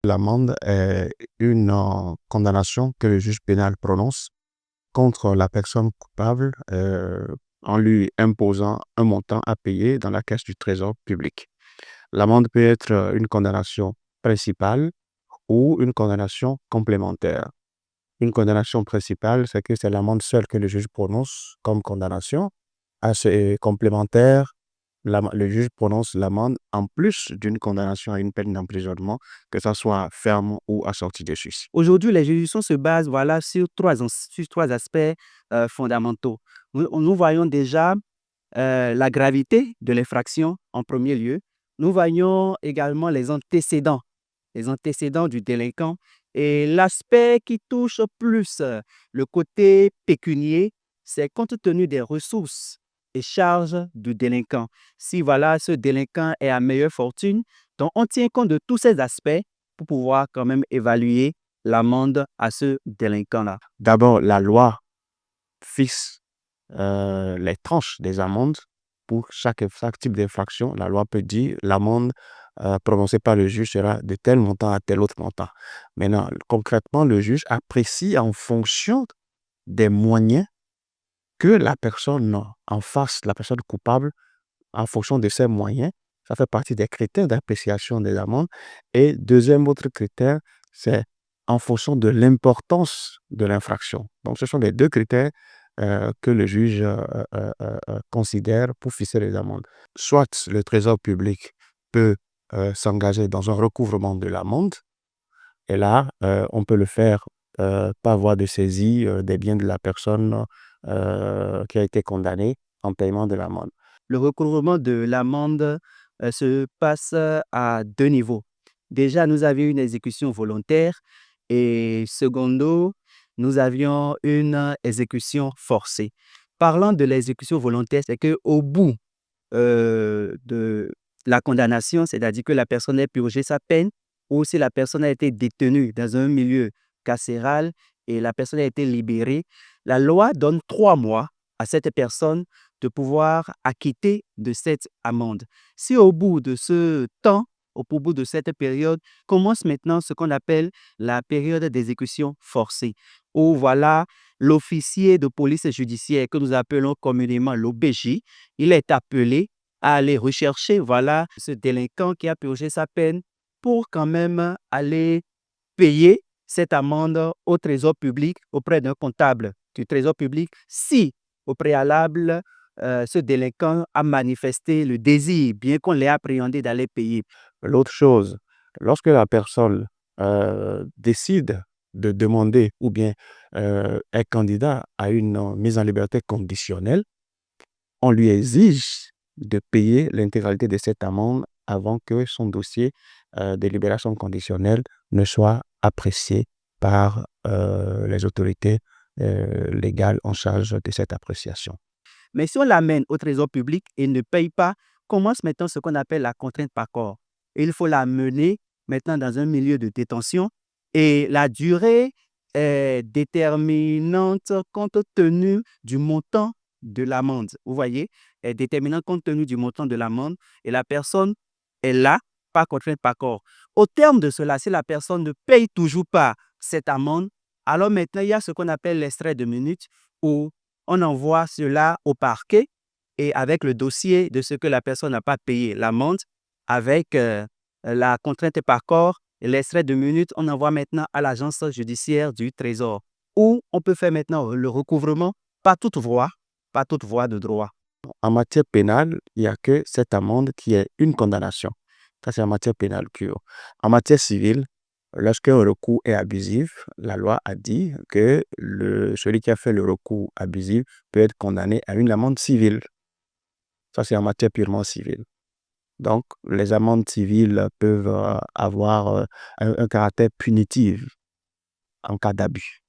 L'amende est une condamnation que le juge pénal prononce contre la personne coupable en lui imposant un montant à payer dans la caisse du trésor public. L'amende peut être une condamnation principale ou une condamnation complémentaire. Une condamnation principale, c'est que c'est l'amende seule que le juge prononce comme condamnation. Complémentaire, le juge prononce l'amende en plus d'une condamnation à une peine d'emprisonnement, que ça soit ferme ou assortie de sursis. Aujourd'hui, les juridictions se basent sur trois aspects fondamentaux. Nous voyons déjà la gravité de l'infraction en premier lieu. Nous voyons également les antécédents du délinquant et l'aspect qui touche plus le côté pécunier, c'est compte tenu des ressources et charges du délinquant. Si ce délinquant est à meilleure fortune, donc on tient compte de tous ces aspects pour pouvoir quand même évaluer l'amende à ce délinquant-là. D'abord, la loi fixe les tranches des amendes pour chaque type d'infraction. La loi peut dire l'amende prononcée par le juge sera de tel montant à tel autre montant. Maintenant, concrètement, le juge apprécie en fonction des moyens que la personne en face, la personne coupable, en fonction de ses moyens. Ça fait partie des critères d'appréciation des amendes. Et deuxième autre critère, c'est en fonction de l'importance de l'infraction. Donc, ce sont les deux critères que le juge considère pour fixer les amendes. Soit le trésor public peut s'engager dans un recouvrement de l'amende, et là, on peut le faire par voie de saisie des biens de la personne qui a été condamnée en paiement de l'amende. Le recouvrement de l'amende se passe à deux niveaux. Déjà, nous avions une exécution volontaire et secondo, nous avions une exécution forcée. Parlant de l'exécution volontaire, c'est qu'au bout de la condamnation, c'est-à-dire que la personne ait purgé sa peine, ou si la personne a été détenue dans un milieu carcéral et la personne a été libérée, la loi donne 3 mois à cette personne de pouvoir acquitter de cette amende. Si au bout de ce temps, au bout de cette période, commence maintenant ce qu'on appelle la période d'exécution forcée, où l'officier de police judiciaire que nous appelons communément l'OBJ, il est appelé à aller rechercher ce délinquant qui a purgé sa peine pour quand même aller payer cette amende au trésor public auprès d'un comptable du trésor public si au préalable ce délinquant a manifesté le désir, bien qu'on l'ait appréhendé, d'aller payer. L'autre chose, lorsque la personne décide de demander ou bien est candidat à une mise en liberté conditionnelle, on lui exige de payer l'intégralité de cette amende avant que son dossier de libération conditionnelle ne soit apprécié par les autorités légales en charge de cette appréciation. Mais si on l'amène au trésor public et ne paye pas, commence maintenant ce qu'on appelle la contrainte par corps. Il faut l'amener maintenant dans un milieu de détention et la durée est déterminante compte tenu du montant de l'amende. Vous voyez, est déterminante compte tenu du montant de l'amende et la personne est là, pas contrainte par corps. Au terme de cela, si la personne ne paye toujours pas cette amende, alors maintenant il y a ce qu'on appelle l'extrait de minutes où on envoie cela au parquet et avec le dossier de ce que la personne n'a pas payé, l'amende, avec la contrainte par corps et l'extrait de minutes, on envoie maintenant à l'agence judiciaire du Trésor où on peut faire maintenant le recouvrement par toute voie de droit. En matière pénale, il n'y a que cette amende qui est une condamnation. Ça, c'est en matière pénale pure. En matière civile, lorsqu'un recours est abusif, la loi a dit que celui qui a fait le recours abusif peut être condamné à une amende civile. Ça, c'est en matière purement civile. Donc, les amendes civiles peuvent avoir un caractère punitif en cas d'abus.